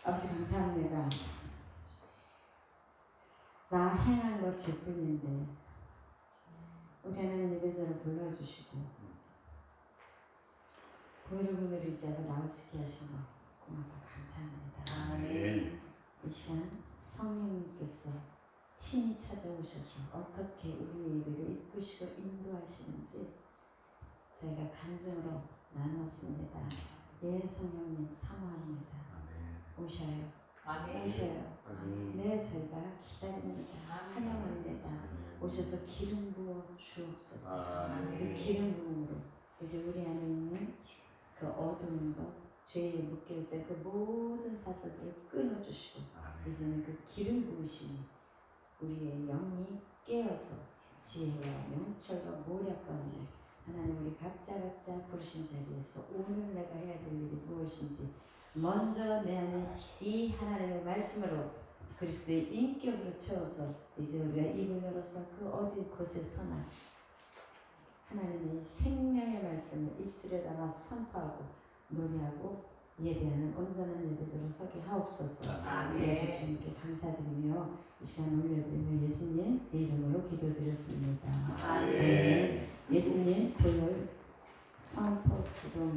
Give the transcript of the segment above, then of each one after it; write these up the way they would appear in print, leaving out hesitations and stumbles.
아버지 감사합니다. 나 행한 것 죄뿐인데 우리 하나님 예배자를 불러주시고 보혈을 누리자로 나올 수 있게 하신 것 고맙고 감사합니다. 아멘. 이 시간 성령님께서 친히 찾아오셔서 어떻게 우리의 예배를 이끄시고 인도하시는지 저희가 감정으로 나눴습니다. 예, 성령님 사모합니다. 오셔요. 아멘. 오셔요. 네, 저희가 기다립니다. 환영합니다. 오셔서 기름 부어 주옵소서. 그 기름 부음으로 이제 우리 안에 있는 그 어두운 것, 죄에 묶일 때 그 모든 사슬들을 끊어주시고 이제는 그 기름 부으심이 우리의 영이 깨어서 지혜와 명철과 모략 가운데 하나님 우리 각자 부르신 자리에서 오늘 내가 해야 될 일이 무엇인지 먼저 내 안에 이 하나님의 말씀으로 그리스도의 인격으로 채워서 이제 우리가 입을 열어서 그 어디 곳에서나 하나님의 생명의 말씀을 입술에다가 선포하고 노래하고 예배하는 온전한 예배자로 서게 하옵소서. 예수 주님께 감사드리며 이 시간 올려드리며 예수님 내 이름으로 기도드렸습니다. 아멘. 예수님 보혈 선포 기도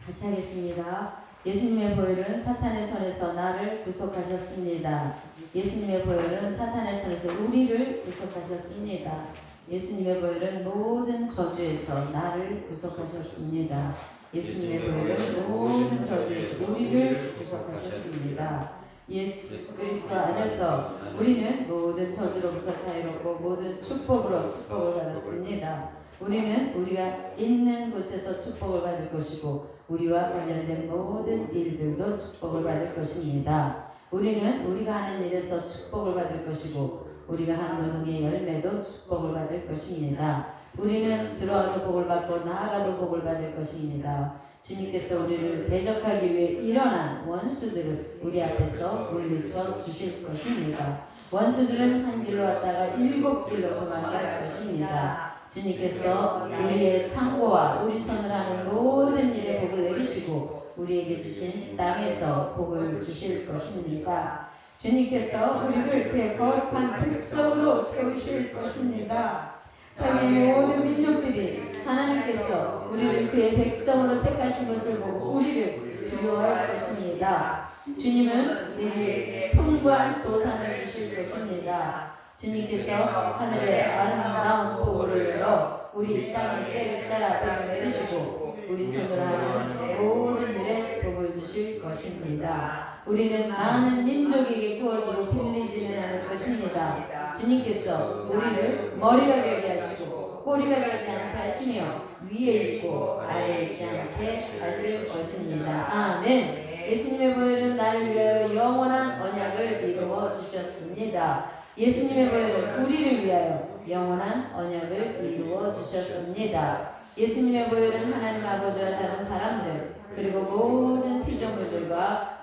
같이 하겠습니다. 예수님의 보혈은 사탄의 손에서 나를 구속하셨습니다. 예수님의 보혈은 사탄의 손에서 우리를 구속하셨습니다. 예수님의 보혈은 모든 저주에서 나를 구속하셨습니다. 예수님의 보혈은 모든 저주에서 우리를 구속하셨습니다. 예수 그리스도 안에서 우리는 모든 저주로부터 자유롭고 모든 축복으로 축복을 받았습니다. 우리는 우리가 있는 곳에서 축복을 받을 것이고 우리와 관련된 모든 일들도 축복을 받을 것입니다. 우리는 우리가 하는 일에서 축복을 받을 것이고 우리가 한 노동의 열매도 축복을 받을 것입니다. 우리는 들어와도 복을 받고 나아가도 복을 받을 것입니다. 주님께서 우리를 대적하기 위해 일어난 원수들을 우리 앞에서 물리쳐 주실 것입니다. 원수들은 한 길로 왔다가 7길로 도망갈 것입니다. 주님께서 우리의 창고와 우리 손을 하는 모든 일에 복을 내리시고 우리에게 주신 땅에서 복을 주실 것입니다. 주님께서 우리를 그의 거룩한 백성으로 세우실 것입니다. 땅의 모든 민족들이 하나님께서 우리를 그의 백성으로 택하신 것을 보고 우리를 두려워할 것입니다. 주님은 우리에게 풍부한 소산을 주실 것입니다. 주님께서 하늘의 아름다운 복을 열어 우리 땅의 때를 따라 복을 내리시고 우리 손으로 하는 모든 일에 복을 주실 것입니다. 우리는 많은 민족에게 구워주고 빌리지는 않을 것입니다. 주님께서 우리를 머리가 되게 하시고 꼬리가 되지 않게 하시며 위에 있고 아래에 있지 않게 하실 것입니다. 아멘. 예수님의 보혈은 나를 위하여 영원한 언약을 이루어 주셨습니다. 예수님의 보혈은 우리를 위하여 영원한 언약을 이루어 주셨습니다. 예수님의 보혈은 하나님 아버지와 다른 사람들 그리고 모든 피조물들과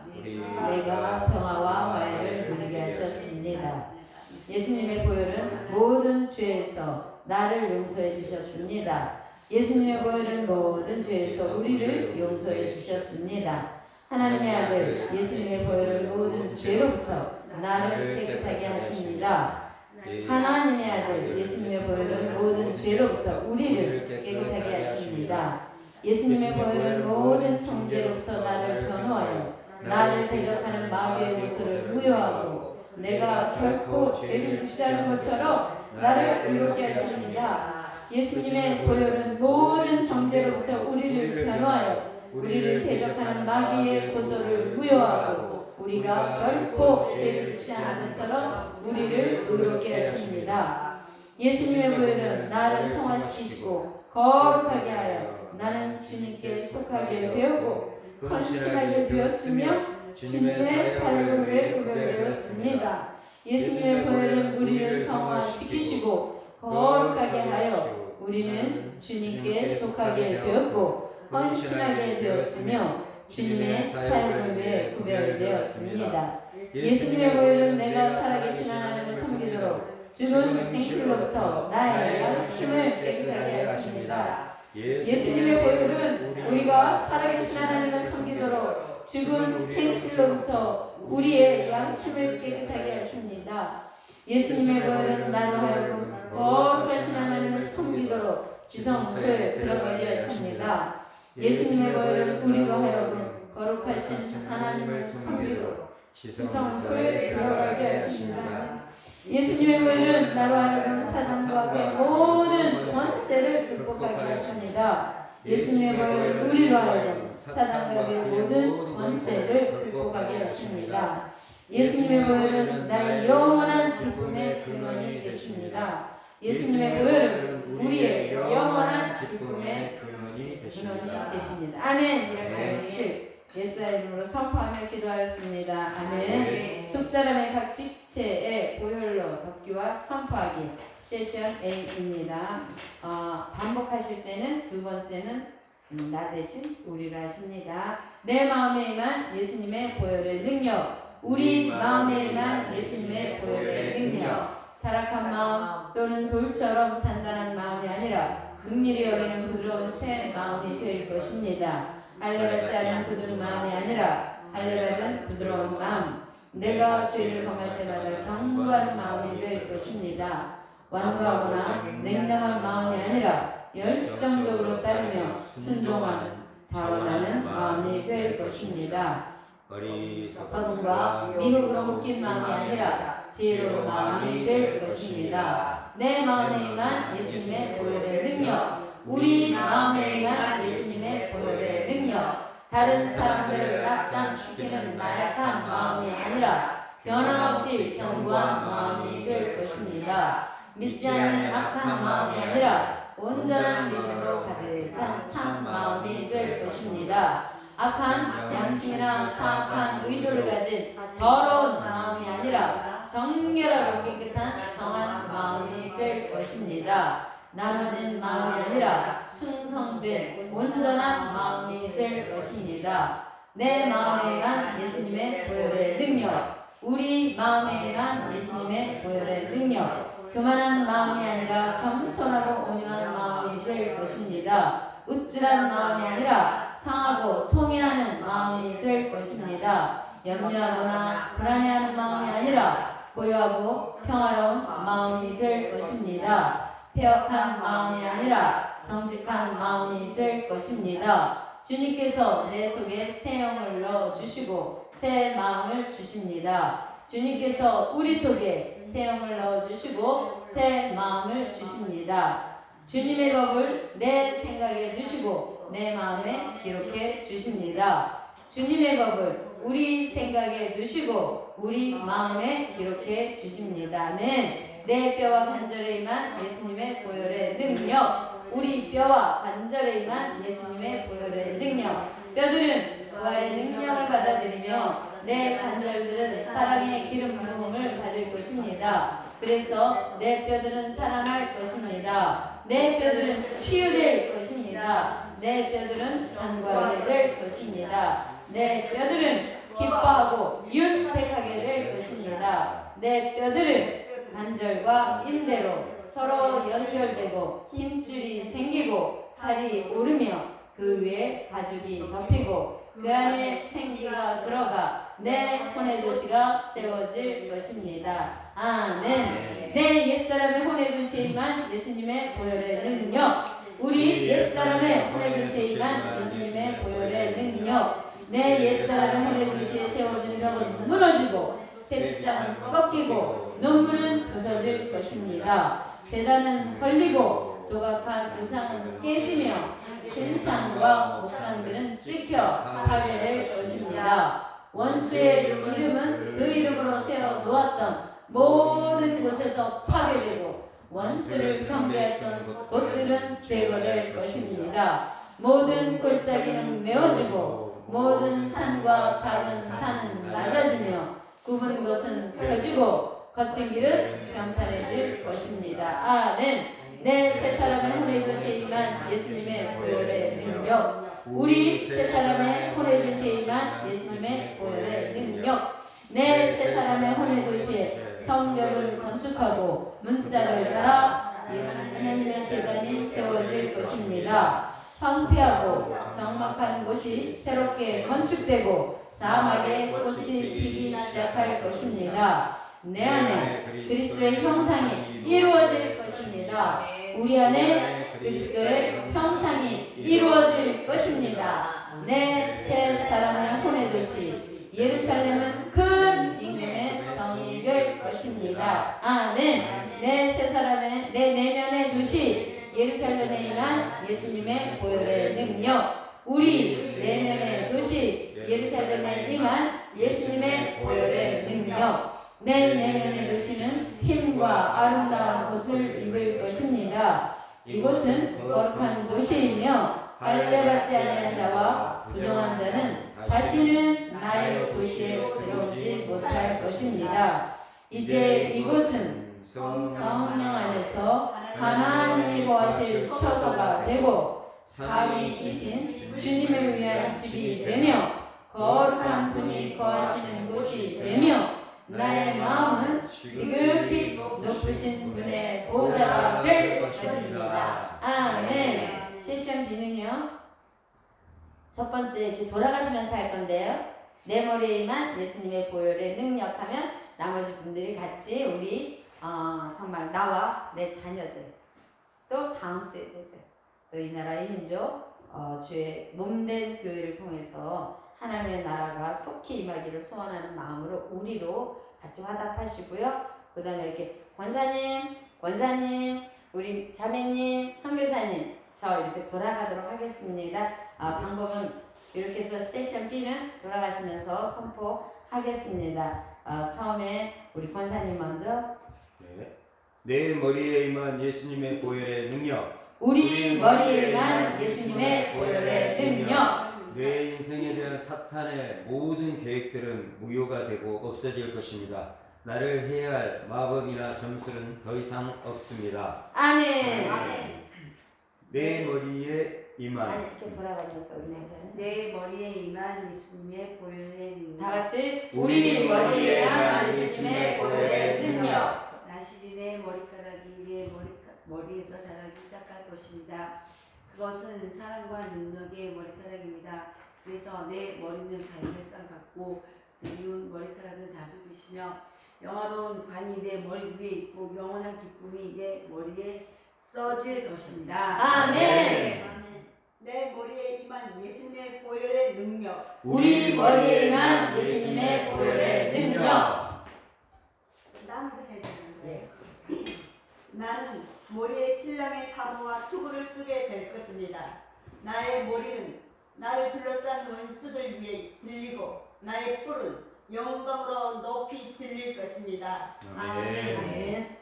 내가 평화와 화해를 누리게 하셨습니다. 예수님의 보혈은 모든 죄에서 나를 용서해 주셨습니다. 예수님의 보혈은 모든 죄에서 우리를 용서해 주셨습니다. 하나님의 아들 예수님의 보혈은 모든 죄로부터 나를 깨끗하게 하십니다. 하나님의 아들 예수님의 보혈은 모든 죄로부터 우리를 깨끗하게 하십니다. 예수님의 보혈은 모든 정죄로부터 나를 변호하여 나를 대적하는 마귀의 요소를 무효하고 내가 결코 죄를 짓지 않은 것처럼 나를 의롭게 하십니다. 예수님의 보혈은 모든 정죄로부터 우리를 변호하여 우리를 대적하는 마귀의 고소를 무효하고 우리가 결코 죄를 짓지 않은 것처럼 우리를 의롭게 하십니다. 예수님의 보혈은 나를 성화시키시고 거룩하게 하여 나는 주님께 속하게 되었고 헌신하게 되었으며 주님의 사역을 위해 구별되었습니다. 예수님의 보혈은 우리를 성화시키시고 거룩하게 하여 우리는 주님께 속하게 되었고 헌신하게 되었으며 주님의 사역을 위해 구별되었습니다. 예수님의 보혈은 내가 살아계신 하나님을 섬기도록 죽은 행실로부터 나의 양심을 깨끗하게 하십니다. 예수님의 보혈은 우리가 살아계신 하나님을 섬기도록 죽은 행실로부터 우리의 양심을 깨끗하게 하십니다. 예수님의 보혈은 나로 하여금 거룩하신 하나님을 섬기도록 지성소에 들어가게 하십니다. 예수님의 보혈은 우리로 하여금 거룩하신 하나님을 섬기도록 지성소에 들어가게 하십니다. 예수님의 보혈은 나로 하여금 사단과 그의 모든 권세를 극복하게 하십니다. 예수님의 보혈은 우리로 하여금 사단과 그의 모든 권세를 극복하게 하십니다. 예수님의 보혈은 나의 영원한 기쁨의 근원이 되십니다. 예수님의 보혈은 우리의 영원한 기쁨의 근원이 되십니다. 아멘. 이렇게 하실 예수의 이름으로 선포하며 기도하였습니다. 아멘. 속사람의 각 지체에 보혈로 덮기와 선포하기 세션 A입니다. 반복하실 때는 두 번째는 나 대신 우리를 하십니다. 내 마음에 임한 예수님의 보혈의 능력, 우리 마음에 임한 예수님의 보혈의 능력, 타락한 마음 또는 돌처럼 단단한 마음이 아니라 긍휼히 여기는 부드러운 새 마음이 될 것입니다. 할례받지 않은 굳은 마음이 아니라 할례받은 부드러운 마음, 내가 죄를 범할 때마다 경고하는 마음이 될 것입니다. 완고하거나 냉담한 마음이 아니라 열정적으로 따르며 순종하는 자원하는 마음이 될 것입니다. 어리석음과 미혹으로 묶인 마음이 아니라 지혜로운 마음이 될 것입니다. 내 마음에 임한 예수님의 보혈의 능력, 우리 마음에 임한 예수님의 보혈의 능력, 다른 사람들을 낙담시키는 나약한 마음이 아니라 변함없이 견고한 마음이 될 것입니다. 믿지 않는 악한 마음이 아니라 온전한 믿음으로 가득한 참 마음이 될 것입니다. 악한 양심이나 사악한 의도를 가진 더러운 마음이 아니라 정결하고 깨끗한 정한 마음이 될 것입니다. 나눠진 마음이 아니라 충성된 온전한 마음이 될 것입니다. 내 마음에 임한 예수님의 보혈의 능력, 우리 마음에 임한 예수님의 보혈의 능력, 교만한 마음이 아니라 겸손하고 온유한 마음이 될 것입니다. 우쭐한 마음이 아니라 상하고 통회하는 마음이 될 것입니다. 염려하거나 불안해하는 마음이 아니라 고요하고 평화로운 마음이 될 것입니다. 폐역한 마음이 아니라 정직한 마음이 될 것입니다. 주님께서 내 속에 새 영을 넣어주시고 새 마음을 주십니다. 주님께서 우리 속에 새 영을 넣어주시고 새 마음을 주십니다. 주님의 법을 내 생각에 두시고 내 마음에 기록해 주십니다. 주님의 법을 우리 생각에 두시고 우리 마음에 기록해 주십니다. 아멘. 내 뼈와 관절에 임한 예수님의 보혈의 능력, 우리 뼈와 관절에 임한 예수님의 보혈의 능력, 뼈들은 부활의 능력을 받아들이며 내 관절들은 사랑의 기름 부음을 받을 것입니다. 그래서 내 뼈들은 살아날 것입니다. 내 뼈들은 치유될 것입니다. 내 뼈들은 견고하게 될 것입니다. 내 뼈들은 기뻐하고 윤택하게 될 것입니다. 내 뼈들은 관절과 인대로 서로 연결되고 힘줄이 생기고 살이 오르며 그 위에 가죽이 덮이고 그 안에 생기가 들어가 내 혼의 도시가 세워질 것입니다. 아멘. 내 옛사람의 혼의 도시에 임한 예수님의 보혈의 능력, 우리 옛사람의 혼의 도시에 임한 예수님의 보혈의 능력, 내 옛사람의 혼의 도시에 세워진 벽은 무너지고 셋장은 꺾이고 논문은 부서질 것입니다. 제단은 헐리고 조각한 우상은 깨지며 신상과 목상들은 찍혀 파괴될 것입니다. 원수의 이름은 그 이름으로 세워 놓았던 모든 곳에서 파괴되고 원수를 경계했던 곳들은 제거될 것입니다. 모든 골짜기는 메워지고 모든 산과 작은 산은 낮아지며 굽은 곳은 펴지고 거친 길은 평탄해질 것입니다. 아멘. 내 새 사람의 혼의 도시에 임한 예수님의 보혈의 능력, 우리 새 사람의 혼의 도시에 임한 예수님의 보혈의 능력, 내 새 사람의 혼의 도시에 성벽을 건축하고 문짝을 따라 하나님의 제단이 세워질 것입니다. 성피하고 적막한 곳이 새롭게 건축되고 사막에 꽃이 피기 시작할 것입니다. 내 안에 그리스도의 형상이 이루어질 것입니다. 우리 안에 그리스도의 형상이 이루어질 것입니다. 내 새 사람의 혼의 도시 예루살렘은 큰 임금의 성이 될 것입니다. 아멘. 내 새 사람의 내 내면의 도시 예루살렘에 임한 예수님의 보혈의 능력, 우리 내면의 도시 예루살렘에 임한 예수님의 보혈의 능력, 내 내면의 도시는 힘과 아름다운 옷을 입을 것입니다. 이곳은 거룩한 도시이며 할례받지 아니한 자와 부정한 자는 다시는 나의 도시에 들어오지 못할 것입니다. 이제 이곳은 성령 안에서 하나님이 거하실 처소가 되고 사위이신 주님을 위한 집이 되며 거룩한 분이 거하시는 곳이 되며 나의 마음은 지극히 높으신 분의 보좌가 될 것입니다. 아멘. 세션 B는요, 첫 번째 이렇게 돌아가시면서 할 건데요. 내 머리에 임한 예수님의 보혈의 능력하면 나머지 분들이 같이 우리 정말 나와 내 자녀들 또 다음 세대들 또 이 나라의 민족 주의 몸된 교회를 통해서 하나님의 나라가 속히 임하기를 소원하는 마음으로 우리로 같이 화답하시고요. 그 다음에 이렇게 권사님, 우리 자매님, 선교사님 저 이렇게 돌아가도록 하겠습니다. 방법은 이렇게 해서 세션 B는 돌아가시면서 선포하겠습니다. 처음에 우리 권사님 먼저. 네. 내 머리에 임한 예수님의 보혈의 능력. 우리 머리에 임한 예수님의 보혈의 능력. 내 인생에 대한 사탄의 모든 계획들은 무효가 되고 없어질 것입니다. 나를 해할 마법이나 점술은 더 이상 없습니다. 아멘. 아멘. 내 머리에 임한 아니 이렇게 돌아가면서 은혜사는 내 머리에 임한 예수님의 보혈의 능력. 다 같이 우리 머리에 임한 예수님의 보혈의 능력. 나시린의 머리카락이 내 머리에서 자라기 시작할 것입니다. 그것은 사랑과 능력의 머리카락입니다. 그래서 내 머리는 갈매산 같고 드리운 머리카락은 자주 비시며 영화로운 관이 내 머리 위에 있고 영원한 기쁨이 내 머리에 써질 것입니다. 아멘. 내 머리에 임한 예수님의 보혈의 능력. 우리 머리에 임한 예수님의 보혈의 능력. 나는 해야 되는 거예요. 나는 머리에 신랑의 사모와 투구를 쓰게 될 것입니다. 나의 머리는 나를 둘러싼 원수들 위에 들리고 나의 뿔은 영광으로 높이 들릴 것입니다. 아멘. 아멘.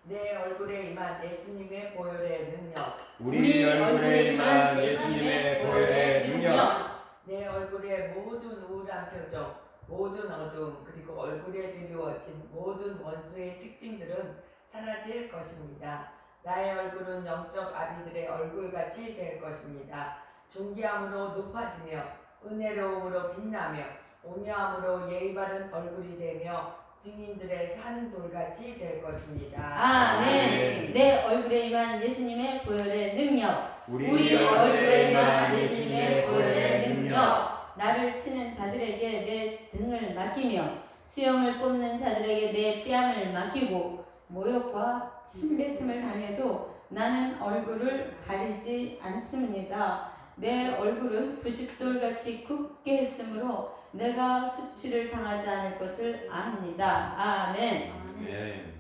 내 얼굴에 임한 예수님의 보혈의 능력. 우리 얼굴에 임한 예수님의 보혈의 능력. 내 얼굴의 모든 우울한 표정, 모든 어둠, 그리고 얼굴에 드리워진 모든 원수의 특징들은 사라질 것입니다. 나의 얼굴은 영적 아비들의 얼굴같이 될 것입니다. 존귀함으로 높아지며 은혜로움으로 빛나며 온유함으로 예의 바른 얼굴이 되며 증인들의 산 돌같이 될 것입니다. 아멘. 내 얼굴에 임한 예수님의 보혈의 능력. 우리 얼굴에 임한 예수님의 보혈의 능력. 나를 치는 자들에게 내 등을 맡기며 수염을 뽑는 자들에게 내 뺨을 맡기고 모욕과 침뱉음을 당해도 나는 얼굴을 가리지 않습니다. 내 얼굴은 부싯돌같이 굳게 했으므로 내가 수치를 당하지 않을 것을 압니다. 아멘. 네.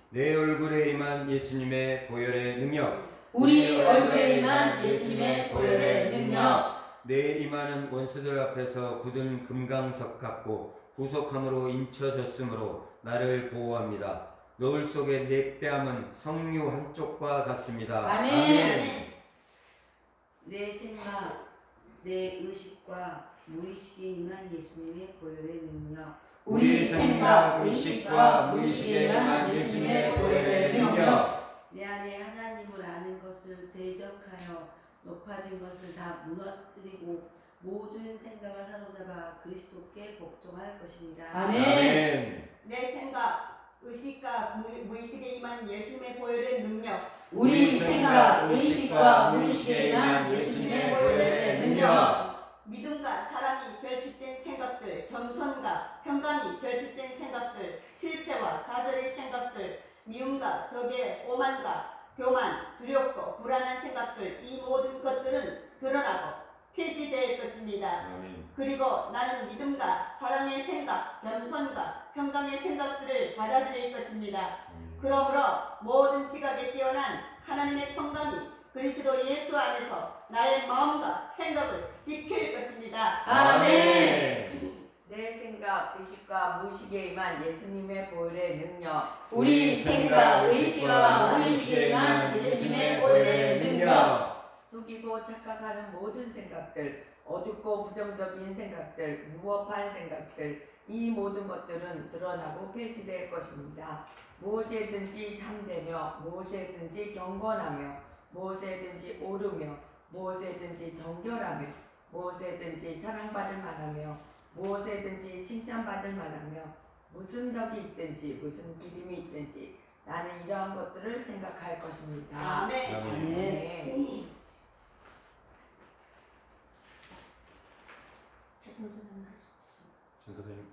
내 얼굴에 임한 예수님의 보혈의 능력. 우리 얼굴에 임한 예수님의 보혈의 능력. 내 이마는 원수들 앞에서 굳은 금강석 같고 구속함으로 인쳐졌으므로 나를 보호합니다. 노을 속의 내 뺨은 석류 한쪽과 같습니다. 아멘. 내 생각, 내 의식과 무의식에 임한 예수님의 보혈의 능력. 우리 생각, 의식과 무의식에 임한 예수님의 보혈의 능력. 내 안에 하나님을 아는 것을 대적하여 높아진 것을 다 무너뜨리고 모든 생각을 사로잡아 그리스도께 복종할 것입니다. 아멘. 내 생각, 의식과 무의식에 임한 예수님의 보혈의 능력. 우리 생각, 의식과 무의식에 임한 예수님의 보혈의 능력. 믿음과 사랑이 결핍된 생각들, 겸손과 평강이 결핍된 생각들, 실패와 좌절의 생각들, 미움과 적의 오만과 교만, 두렵고 불안한 생각들, 이 모든 것들은 드러나고 폐지될 것입니다. 아멘. 그리고 나는 믿음과 사랑의 생각, 겸손과 평강의 생각들을 받아들일 것입니다. 그러므로 모든 지각에 뛰어난 하나님의 평강이 그리스도 예수 안에서 나의 마음과 생각을 지킬 것입니다. 아멘. 내 생각, 의식과 무의식에 임한 예수님의 보혈의 능력. 우리 생각, 의식과 무의식에 임한 예수님의 보혈의 능력. 속이고 착각하는 모든 생각들, 어둡고 부정적인 생각들, 무법한 생각들, 이 모든 것들은 드러나고 폐지될 것입니다. 무엇이든지 참되며, 무엇이든지 경건하며, 무엇이든지 오르며, 무엇이든지 정결하며, 무엇이든지 사랑받을 만하며, 무엇이든지 칭찬받을 만하며, 무슨 덕이 있든지 무슨 기림이 있든지 나는 이러한 것들을 생각할 것입니다. 아멘. 아멘. 네. 전도사님.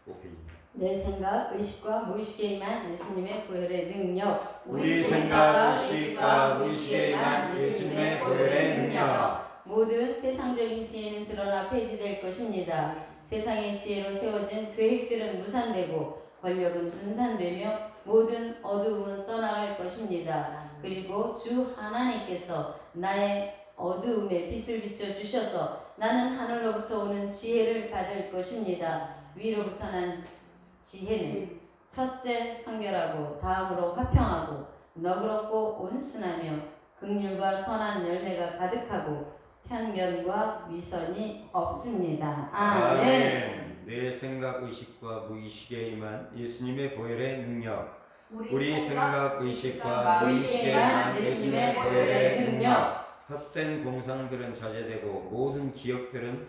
오케이. 내 생각, 의식과 무의식에 임한 예수님의 보혈의 능력. 우리 생각, 의식과 무의식에 임한 예수님의 보혈의 능력. 모든 세상적인 지혜는 드러나 폐지될 것입니다. 세상의 지혜로 세워진 계획들은 무산되고 권력은 분산되며 모든 어두움은 떠나갈 것입니다. 그리고 주 하나님께서 나의 어두움에 빛을 비춰 주셔서 나는 하늘로부터 오는 지혜를 받을 것입니다. 위로부터 난 지혜는 첫째 성결하고 다음으로 화평하고 너그럽고 온순하며 긍휼과 선한 열매가 가득하고 편견과 위선이 없습니다. 아멘. 내 생각, 의식과 무의식에 임한 예수님의 보혈의 능력. 우리 생각, 의식과 무의식에 임한 예수님의 보혈의 능력. 헛된 공상들은 자제되고 모든 기억들은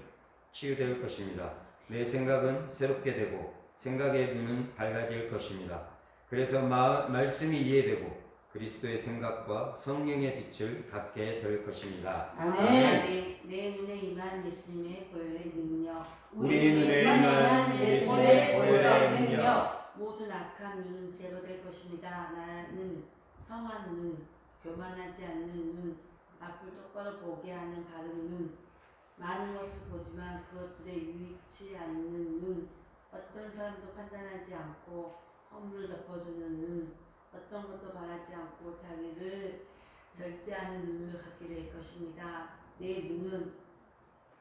치유될 것입니다. 내 생각은 새롭게 되고 생각의 눈은 밝아질 것입니다. 그래서 말씀이 이해되고 그리스도의 생각과 성령의 빛을 갖게 될 것입니다. 아멘. 내 눈에 임한 예수님의 보혈의 능력. 우리 눈에 임한 예수님의 보혈의 능력. 모든 악한 눈은 제거될 것입니다. 나는 성한 눈, 교만하지 않는 눈, 앞을 똑바로 보게 하는 바른 눈, 많은 것을 보지만 그것들에 유익치 않는 눈, 어떤 사람도 판단하지 않고 허물을 덮어주는 눈, 어떤 것도 바라지 않고 자기를 절제하는 눈을 갖게 될 것입니다. 내 눈은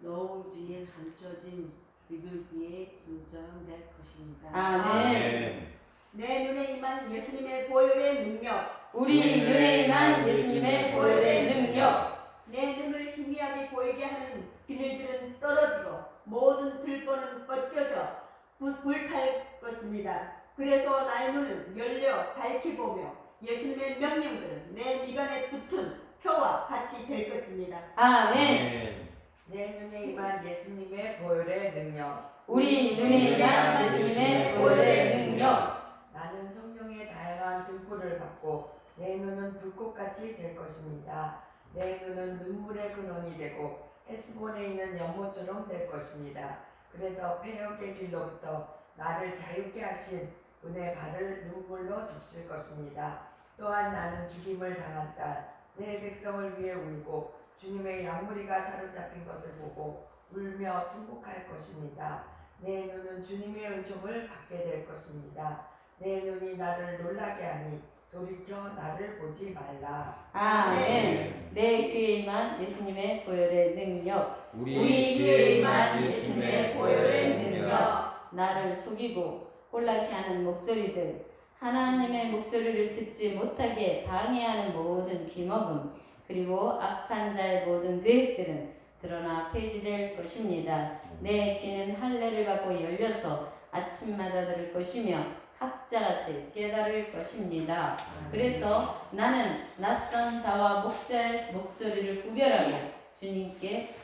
노을 뒤에 감춰진 비둘기의 눈처럼 될 것입니다. 아멘. 내 눈에 임한 예수님의 보혈의 능력. 우리 눈에 임한 예수님의 보혈의 능력. 내 눈을 희미하게 보이게 하는 비늘들은 떨어지고 모든 들보는 벗겨져 불탈 것입니다. 그래서 나의 눈은 열려 밝게 보며 예수님의 명령들은 내 미간에 붙은 표와 같이 될 것입니다. 아멘. 내 눈에 임한 예수님의 보혈의 능력. 우리 눈에 임한 예수님의 보혈의 능력. 나는 성령의 다양한 등불을 받고 내 눈은 불꽃같이 될 것입니다. 내 눈은 눈물의 근원이 되고 헤스본에 있는 연못처럼 될 것입니다. 그래서 패역의 길로부터 나를 자유케 하신 은혜 발을 눈물로 적실 것입니다. 또한 나는 죽임을 당한 딸, 내 백성을 위해 울고 주님의 양무리가 사로잡힌 것을 보고 울며 통곡할 것입니다. 내 눈은 주님의 은총을 받게 될 것입니다. 내 눈이 나를 놀라게 하니 돌이켜 나를 보지 말라. 아멘. 내 귀에 임한 예수님의 보혈의 능력. 우리 귀에 임한 예수님의 보혈의 능력. 나를 속이고 혼란케 하는 목소리들, 하나님의 목소리를 듣지 못하게 방해하는 모든 귀먹음, 그리고 악한 자의 모든 계획들은 드러나 폐지될 것입니다. 내 귀는 할례를 받고 열려서 아침마다 들을 것이며 학자같이 깨달을 것입니다. 그래서 나는 낯선 자와 목자의 목소리를 구별하고 주님께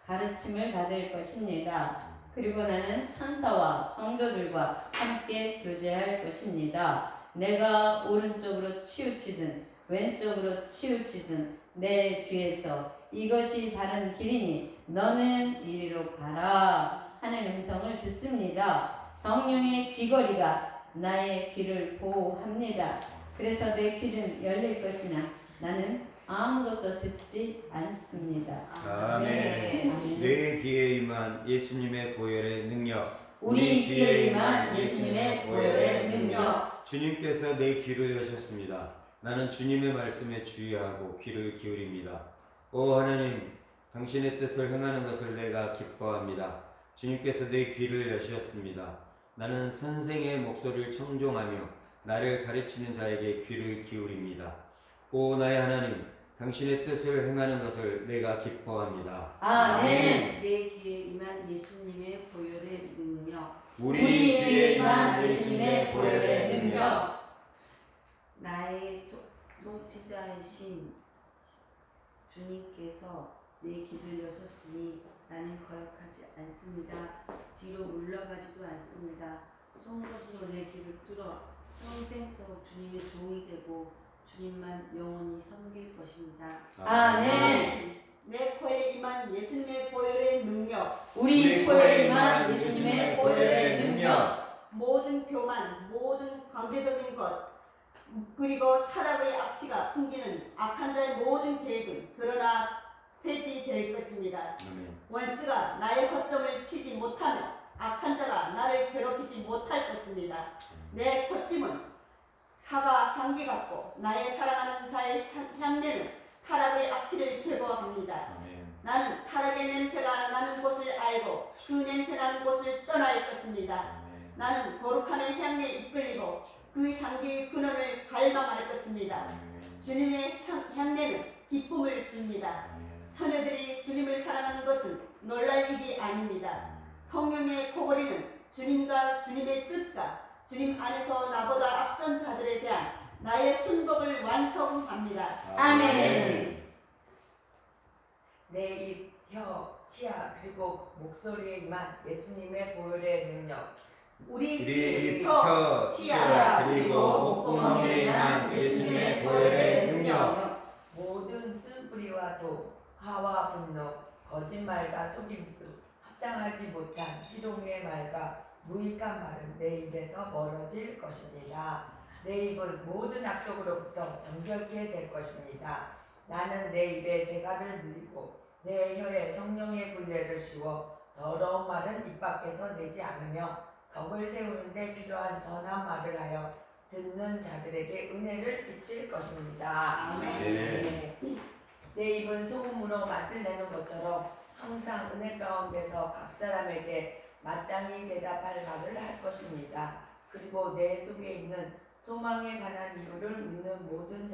가르침을 받을 것입니다. 그리고 나는 천사와 성도들과 함께 교제할 것입니다. 내가 오른쪽으로 치우치든 왼쪽으로 치우치든 내 뒤에서 이것이 바른 길이니 너는 이리로 가라 하는 음성을 듣습니다. 성령의 귀걸이가 나의 귀를 보호합니다. 그래서 내 귀는 열릴 것이나 나는 아무것도 듣지 않습니다. 아멘. 아멘. 내 귀에 임한 예수님의 보혈의 능력. 우리 귀에 임한 예수님의 보혈의 능력. 주님께서 내 귀를 여셨습니다. 나는 주님의 말씀에 주의하고 귀를 기울입니다. 오 하나님, 당신의 뜻을 행하는 것을 내가 기뻐합니다. 주님께서 내 귀를 여셨습니다. 나는 선생의 목소리를 청종하며 나를 가르치는 자에게 귀를 기울입니다. 오 나의 하나님, 당신의 뜻을 행하는 것을 내가 기뻐합니다. 아멘. 내 귀에 임한 예수님의 보혈의 능력. 우리 귀에 임한 예수님의 보혈의 능력. 나의 통치자이신 주님께서 내 길을 여셨으니 나는 거역하지 않습니다. 뒤로 물러가지도 않습니다. 송곳으로 내 길을 뚫어 평생토록 주님의 종이 되고 주님만 영원히 섬길 것입니다. 아멘. 내 코에 임한 예수님의 보혈의 능력. 우리 코에 임한 예수님의 보혈의 능력. 모든 교만, 모든 강제적인 것, 그리고 타락의 악취가 풍기는 악한 자의 모든 계획은 그러나 폐지될 것입니다. 아멘. 원수가 나의 허점을 치지 못하며 악한 자가 나를 괴롭히지 못할 것입니다. 내 콧김은 사과 향기 같고 나의 사랑하는 자의 향내는 타락의 악취를 제거합니다. 아멘. 나는 타락의 냄새가 나는 곳을 알고 그 냄새 나는 곳을 떠날 것입니다. 아멘. 나는 거룩함의 향기에 이끌리고 그 향기의 근원을 갈망할 것입니다. 아멘. 주님의 향내는 기쁨을 줍니다. 아멘. 처녀들이 주님을 사랑하는 것은 놀랄 일이 아닙니다. 성령의 코골이는 주님과 주님의 뜻과 주님 안에서 나보다 앞선 자들에 대한 나의 순복을 완성합니다. 아멘. 내 입, 혀, 치아 그리고 목소리에 임한 예수님의 보혈의 능력. 우리 입, 입, 혀, 혀, 치아, 치아 그리고 목구멍에 임한 예수님의 보혈의 능력. 모든 쓴뿌리와 독, 화와 분노, 거짓말과 속임수, 합당하지 못한 희롱의 말과 무익한 말은 내 입에서 멀어질 것입니다. 내 입은 모든 악독으로부터 정결케 될 것입니다. 나는 내 입에 재갈을 물리고 내 혀에 성령의 굴레를 씌워 더러운 말은 입 밖에서 내지 않으며 덕을 세우는 데 필요한 선한 말을 하여 듣는 자들에게 은혜를 끼칠 것입니다. 아멘. 네. 내 입은 소금으로 맛을 내는 것처럼 항상 은혜 가운데서 각 사람에게 마땅히 대답할 말을 할 것입니다. 그리고 내 속에 있는 소망에 관한 이유를 묻는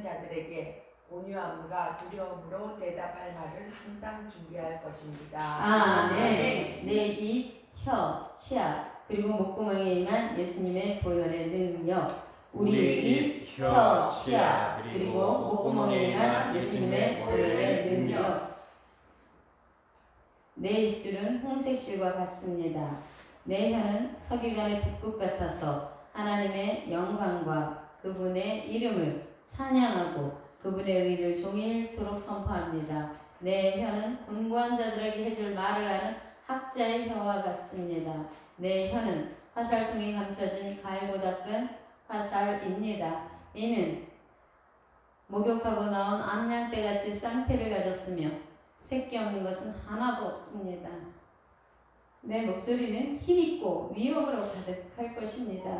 자들에게 온유함과 두려움으로 대답할 말을 항상 준비할 것입니다. 아멘. 내 입, 혀, 치아 그리고 목구멍에 임한 예수님의 보혈의 능력. 우리 입, 혀, 치아 그리고 목구멍에 임한 예수님의 보혈의 능력. 내 입술은 홍색실과 같습니다. 내 혀는 서기관의 붓국 같아서 하나님의 영광과 그분의 이름을 찬양하고 그분의 의를 종일토록 선포합니다. 내 혀는 공부한 자들에게 해줄 말을 하는 학자의 혀와 같습니다. 내 혀는 화살통에 감춰진 갈고 닦은 화살입니다. 이는 목욕하고 나온 암양떼같이 쌍태를 가졌으며 새끼 없는 것은 하나도 없습니다. 내 목소리는 힘있고 위협으로 가득할 것입니다.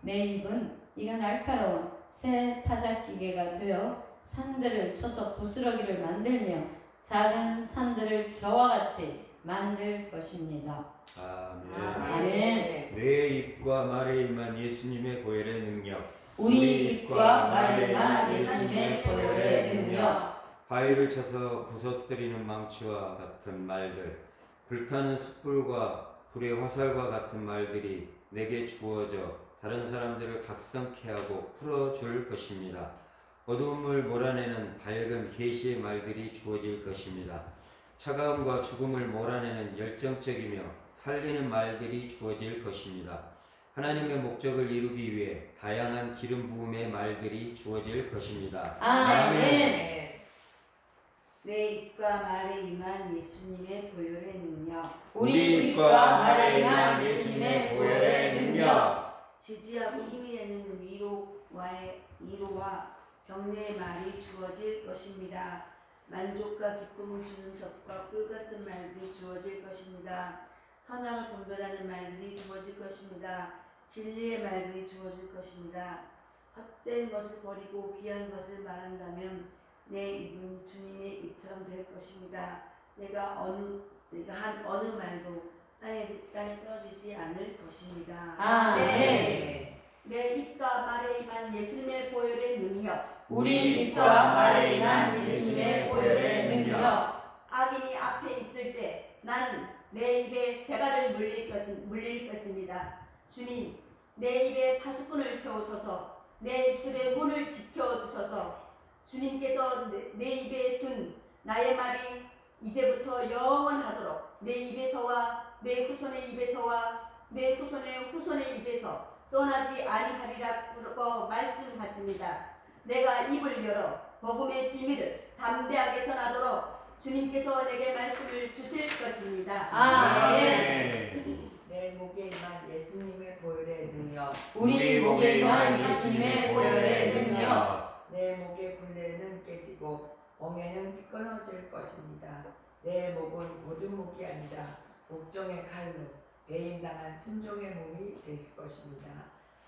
내 입은 이가 날카로운 새 타작기계가 되어 산들을 쳐서 부스러기를 만들며 작은 산들을 겨와 같이 만들 것입니다. 아멘. 아멘. 내 입과 말에 임한 예수님의 보혈의 능력. 우리 입과 말에 임한 예수님의 보혈의 능력. 바위를 쳐서 부서뜨리는 망치와 같은 말들, 불타는 숯불과 불의 화살과 같은 말들이 내게 주어져 다른 사람들을 각성케 하고 풀어줄 것입니다. 어두움을 몰아내는 밝은 계시의 말들이 주어질 것입니다. 차가움과 죽음을 몰아내는 열정적이며 살리는 말들이 주어질 것입니다. 하나님의 목적을 이루기 위해 다양한 기름 부음의 말들이 주어질 것입니다. 아멘. 내 입과 말에 임한 예수님의 보혈의 능력, 우리 입과 말에 임한 예수님의 보혈의 능력, 지지하고 힘이 되는 위로와 격려의 말이 주어질 것입니다. 만족과 기쁨을 주는 적과 꿀 같은 말들이 주어질 것입니다. 선악을 분별하는 말들이 주어질 것입니다. 진리의 말들이 주어질 것입니다. 헛된 것을 버리고 귀한 것을 말한다면 내 입은 주님의 입처럼 될 것입니다. 내가 한 어느 말도 땅에 떨어지지 않을 것입니다. 아멘. 내 입과 말에 임한 예수님의 보혈의 능력, 우리 입과 말에 임한 예수님의 보혈의 능력, 악인이 앞에 있을 때 나는 내 입에 재갈을 물릴 것입니다. 주님, 내 입에 파수꾼을 세우소서. 내 입술의 문을 지켜주소서. 주님께서 내 입에 둔 나의 말이 이제부터 영원하도록 내 입에서와 내 후손의 입에서와 내 후손의 후손의 입에서 떠나지 아니하리라고 말씀하십니다. 내가 입을 열어 복음의 비밀을 담대하게 전하도록 주님께서 내게 말씀을 주실 것입니다. 아멘. 내 목에 임한 예수님의 보혈의 능력, 우리 목에 임한 예수님의 보혈의 능력, 내 목의 굴레는 깨지고 멍에는 끊어질 것입니다. 내 목은 모든 목이 아니라 목종의 칼로 배임당한 순종의 몸이 될 것입니다.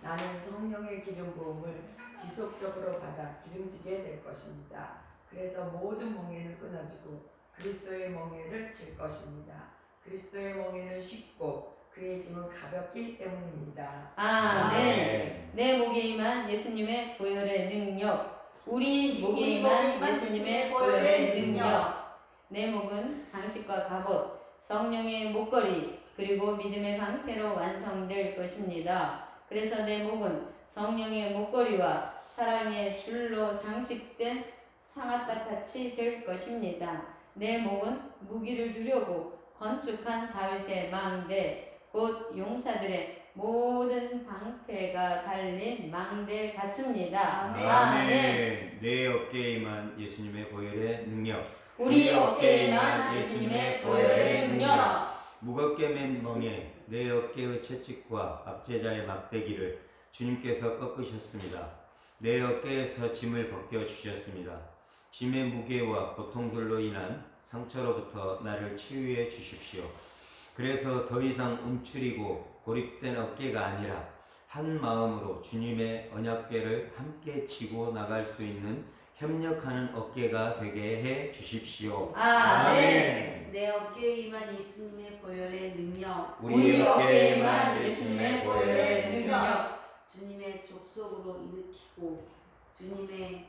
나는 성령의 기름 부음을 지속적으로 받아 기름지게 될 것입니다. 그래서 모든 멍에는 끊어지고 그리스도의 멍에를 질 것입니다. 그리스도의 멍에는 쉽고 그의 짐은 가볍기 때문입니다. 아멘. 내 목에 임한 예수님의 보혈의 능력, 우리 목에 임한 예수님의 보혈의 능력. 내 목은 장식과 갑옷, 성령의 목걸이, 그리고 믿음의 방패로 완성될 것입니다. 그래서 내 목은 성령의 목걸이와 사랑의 줄로 장식된 상아딱같이 될 것입니다. 내 목은 무기를 두려고 건축한 다윗의 망대, 곧 용사들의 모든 방패가 달린 망대 같습니다. 아멘. 내 어깨에 임한 예수님의 보혈의 능력, 우리 어깨에 임한 예수님의 보혈의 능력, 무겁게 맨 멍에 내 어깨의 채찍과 압제자의 막대기를 주님께서 꺾으셨습니다. 내 어깨에서 짐을 벗겨주셨습니다. 짐의 무게와 고통들로 인한 상처로부터 나를 치유해 주십시오. 그래서 더 이상 움츠리고 고립된 어깨가 아니라 한 마음으로 주님의 언약궤를 함께 지고 나갈 수 있는 협력하는 어깨가 되게 해 주십시오. 아멘. 내 어깨에 임한 예수님의 보혈의 능력, 우리 어깨에 임한 예수님의 보혈의 능력, 주님의 족속으로 일으키고 주님의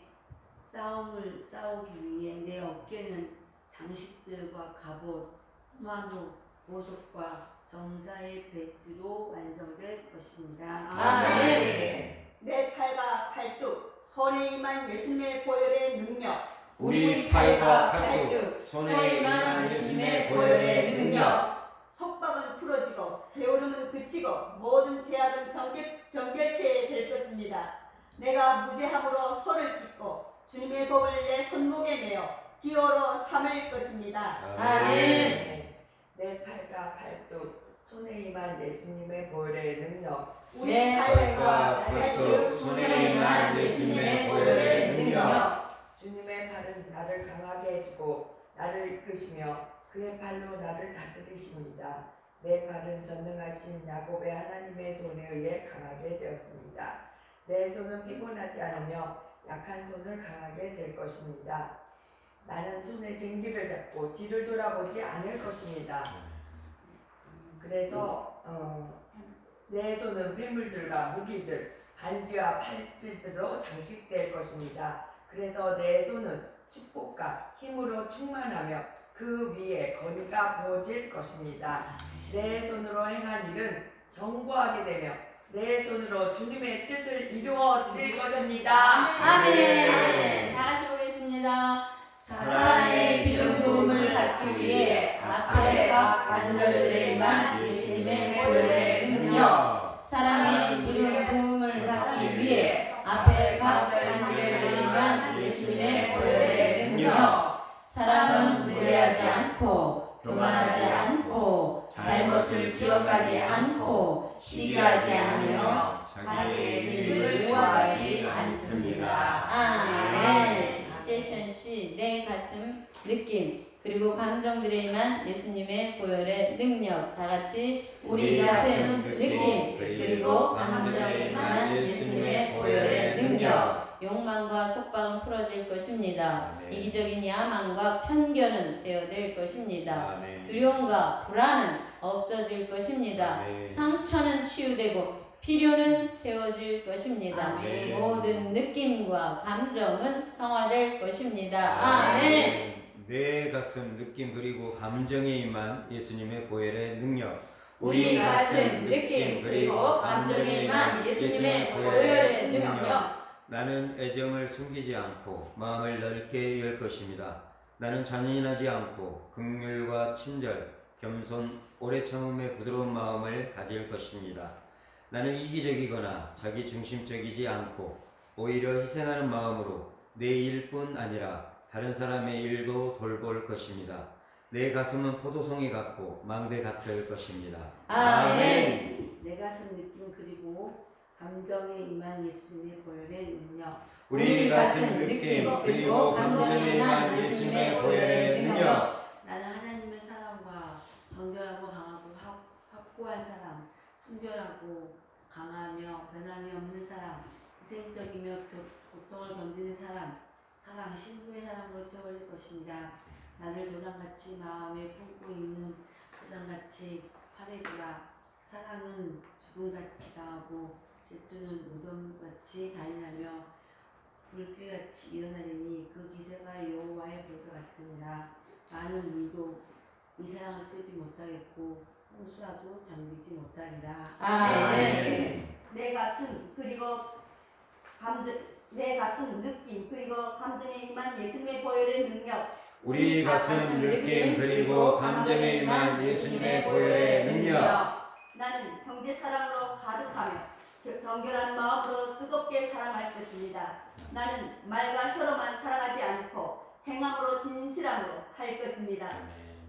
싸움을 싸우기 위해 내 어깨는 장식들과 갑옷, 포마도, 보석과 정사의 배지로 완성될 것입니다. 아멘. 내 팔과 팔뚝, 손에 임한 예수님의 보혈의 능력, 우리 팔과 팔뚝, 손에 임한 예수님의 보혈의 능력, 속박은 풀어지고 게으름은 그치고 모든 죄악은 정결케 될 것입니다. 내가 무죄함으로 손을 씻고 주님의 법을 내 손목에 메어 기호로 삼을 것입니다. 아멘. 내 팔과 팔뚝, 손에 임한 예수님의 보혈의 능력, 내 팔과 팔뚝, 손에 임한 예수님의 보혈의 능력, 주님의 팔은 나를 강하게 해주고 나를 이끄시며 그의 팔로 나를 다스리십니다. 내 팔은 전능하신 야곱의 하나님의 손에 의해 강하게 되었습니다. 내 손은 피곤하지 않으며 약한 손을 강하게 될 것입니다. 나는 손에 쟁기를 잡고 뒤를 돌아보지 않을 것입니다. 그래서 내 손은 폐물들과 무기들, 반지와 팔찌들로 장식될 것입니다. 그래서 내 손은 축복과 힘으로 충만하며 그 위에 건의가 부어질 것입니다. 내 손으로 행한 일은 견고하게 되며 내 손으로 주님의 뜻을 이루어 드릴 것입니다. 아멘. 다 같이 보겠습니다. 사랑의 기름 부음을 닿기 위해 앞에 각 관절들에 임한 예수님의 보혈의 능력, 사랑의 기름 부음을 받기 위해 앞에 각 관절들에 임한 예수님의 보혈의 능력, 사랑은 무례하지 않고 교만하지 않고 잘못을 기억하지 않고 시기하지 않으며 자기의 일을 구하지 않습니다. 아멘. 세션 C, 내 가슴 느낌 그리고 감정들에 임한 예수님의 보혈의 능력. 다 같이 우리 가슴 느낌 그리고 감정에 임한 예수님의 보혈의 능력. 욕망과 속박은 풀어질 것입니다. 아멘. 이기적인 야망과 편견은 제어될 것입니다. 아멘. 두려움과 불안은 없어질 것입니다. 아멘. 상처는 치유되고 필요는 채워질 것입니다. 아멘. 모든 느낌과 감정은 성화될 것입니다. 아멘. 내 가슴 느낌 그리고 감정에 임한 예수님의 보혈의 능력. 우리 가슴 느낌 그리고 감정에 임한 예수님의 보혈의 능력. 나는 애정을 숨기지 않고 마음을 넓게 열 것입니다. 나는 잔인하지 않고 긍휼과 친절, 겸손, 오래 참음의 부드러운 마음을 가질 것입니다. 나는 이기적이거나 자기 중심적이지 않고 오히려 희생하는 마음으로 내 일뿐 아니라 다른 사람의 일도 돌볼 것입니다. 내 가슴은 포도송이 같고 망대 같을 것입니다. 아멘. 내 가슴 느낌 그리고 감정에 임한 예수님의 보혈의 능력. 우리 가슴 느낌 그리고 감정에 임한 예수님의 보혈의 능력. 나는 하나님의 사랑과 정결하고 강하고 확고한 사람, 순결하고 강하며 변함이 없는 사람, 희생적이며 고통을 견디는 사람, 사랑, 신부의 사랑으로 채워질 것입니다. 나를 조상같이 마음에 품고 있는 조상같이 화내주라. 사랑은 죽음같이 강하고 질투는 무덤같이 잔인하며 불길같이 일어나리니 그 기세가 여호와의 불과 같으니라. 많은 물도 이 사랑을 끄지 못하겠고 홍수라도 잠기지 못하리라. 아멘. 내 가슴 그리고 내 가슴 느낌 그리고 감정에 임한 예수님의 보혈의 능력. 우리 가슴 느낌 그리고 감정에 임한 예수님의 보혈의 능력. 나는 형제 사랑으로 가득하며 정결한 마음으로 뜨겁게 사랑할 것입니다. 나는 말과 혀로만 사랑하지 않고 행함으로 진실함으로 할 것입니다.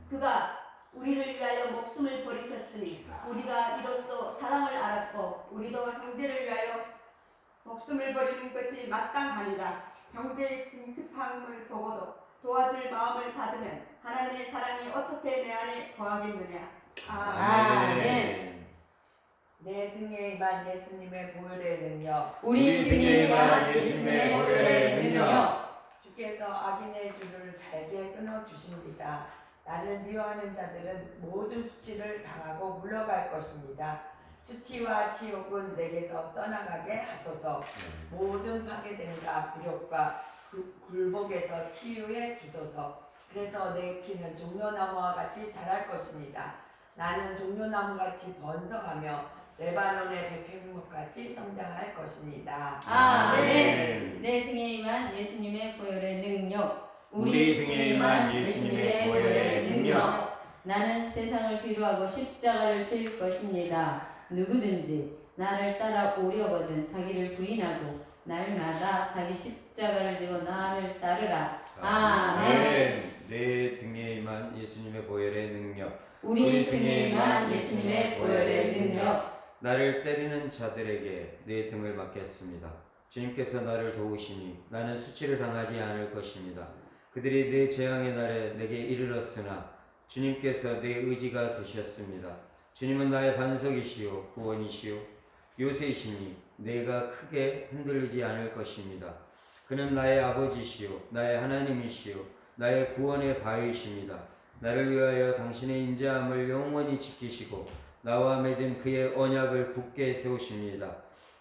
그가 우리를 위하여 목숨을 버리셨으니 우리가 이로써 사랑을 알았고 우리도 형제를 위하여 목숨을 버리는 것이 마땅하니라. 형제의 빈급함을 보고도 도와줄 마음을 받으면 하나님의 사랑이 어떻게 내 안에 거하겠느냐. 아멘. 내 등에 임한 예수님의 보혈의 능력. 우리 등에 임한 예수님의 보혈의 능력. 주께서 악인의 줄을 잘게 끊어 주십니다. 나를 미워하는 자들은 모든 수치를 당하고 물러갈 것입니다. 수치와 치욕은 내게서 떠나가게 하소서. 모든 파괴됨과 굴욕과 굴복에서 치유해 주소서. 그래서 내 키는 종려나무와 같이 자랄 것입니다. 나는 종려나무같이 번성하며 레바논의 백향목같이 성장할 것입니다. 아멘. 내 등에 임한 예수님의 보혈의 능력. 우리 등에 임한 예수님의 보혈의 능력. 나는 세상을 뒤로하고 십자가를 질 것입니다. 누구든지 나를 따라오려거든 자기를 부인하고 날마다 자기 십자가를 지고 나를 따르라. 아멘. 내 등에 임한 예수님의 보혈의 능력. 우리 등에 임한 예수님의 보혈의 능력. 나를 때리는 자들에게 내 등을 맡겼습니다. 주님께서 나를 도우시니 나는 수치를 당하지 않을 것입니다. 그들이 내 재앙의 날에 내게 이르렀으나 주님께서 내 의지가 되셨습니다. 주님은 나의 반석이시요 구원이시요 요새이시니 내가 크게 흔들리지 않을 것입니다. 그는 나의 아버지시요 나의 하나님이시요 나의 구원의 바위이십니다. 나를 위하여 당신의 인자함을 영원히 지키시고 나와 맺은 그의 언약을 굳게 세우십니다.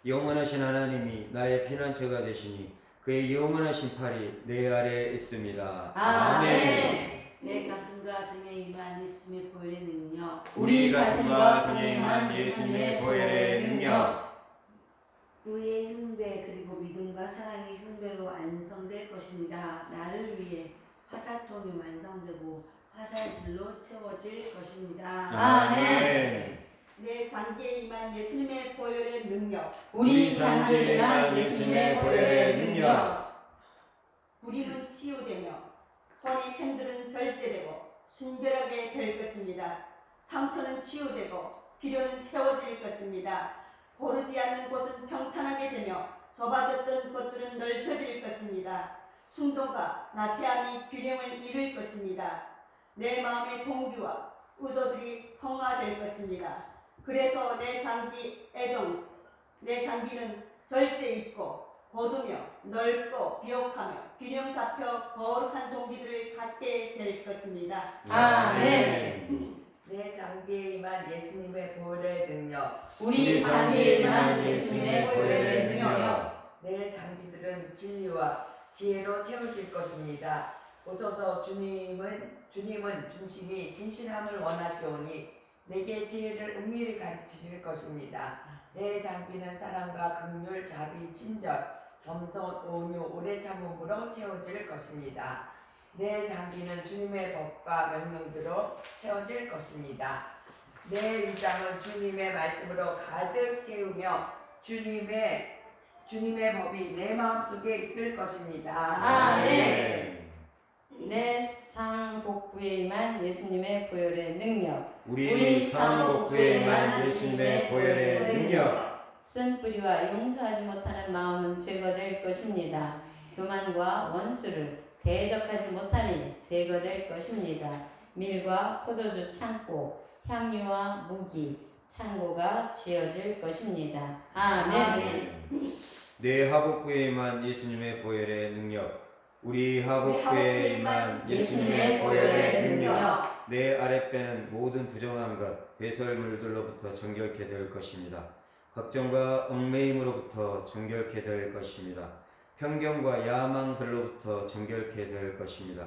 영원하신 하나님이 나의 피난처가 되시니 그의 영원하신 팔이 내 아래에 있습니다. 아멘. 내 가슴과 등에 임한 예수님의 보혈의 능력. 우리 가슴과 등에 임한 예수님의 보혈의 능력. 의의 흉배 그리고 믿음과 사랑의 흉배로 완성될 것입니다. 나를 위해 화살통이 완성되고 화살들로 채워질 것입니다. 아멘. 내 장기에 임한 예수님의 보혈의 능력. 우리 장기에 임한 예수님의 보혈의 능력. 부림은 치유되며 허리 샘들은 절제되고 순결하게 될 것입니다. 상처는 치유되고 필요는 채워질 것입니다. 고르지 않는 곳은 평탄하게 되며 좁아졌던 곳들은 넓혀질 것입니다. 순동과 나태함이 균형을 잃을 것입니다. 내 마음의 동기와 의도들이 성화될 것입니다. 그래서 내 장기는 절제 있고 고두며 넓고 비옥하며 균형 잡혀 거룩한 동기들을 갖게 될 것입니다. 아멘. 내 장기에 임한 예수님의 보혈의 능력. 우리 장기에 임한 예수님의 보혈의 능력. 내 장기들은 진리와 지혜로 채워질 것입니다. 보소서 주님은 중심이 진실함을 원하시오니 내게 지혜를 은밀히 가르치실 것입니다. 내 장기는 사랑과 긍휼, 자비, 친절, 겸손, 온유, 오래 참음으로 채워질 것입니다. 내 장기는 주님의 법과 명령대로 채워질 것입니다. 내 위장은 주님의 말씀으로 가득 채우며 주님의 법이 내 마음속에 있을 것입니다. 아멘. 내 상복부에 임한 예수님의 보혈의 능력. 우리 상복부에 임한 예수님의 보혈의 능력. 쓴 뿌리와 용서하지 못하는 마음은 제거될 것입니다. 교만과 원수를 대적하지 못하니 제거될 것입니다. 밀과 포도주 창고, 향유와 무기, 창고가 지어질 것입니다. 아멘. 내 하복부에 임한 예수님의 보혈의 능력. 우리 하복부에 임한 예수님의 보혈의 능력. 내 아랫배는 모든 부정한 것, 배설물들로부터 정결케 될 것입니다. 걱정과 얽매임으로부터 정결케 될 것입니다. 편견과 야망들로부터 정결케 될 것입니다.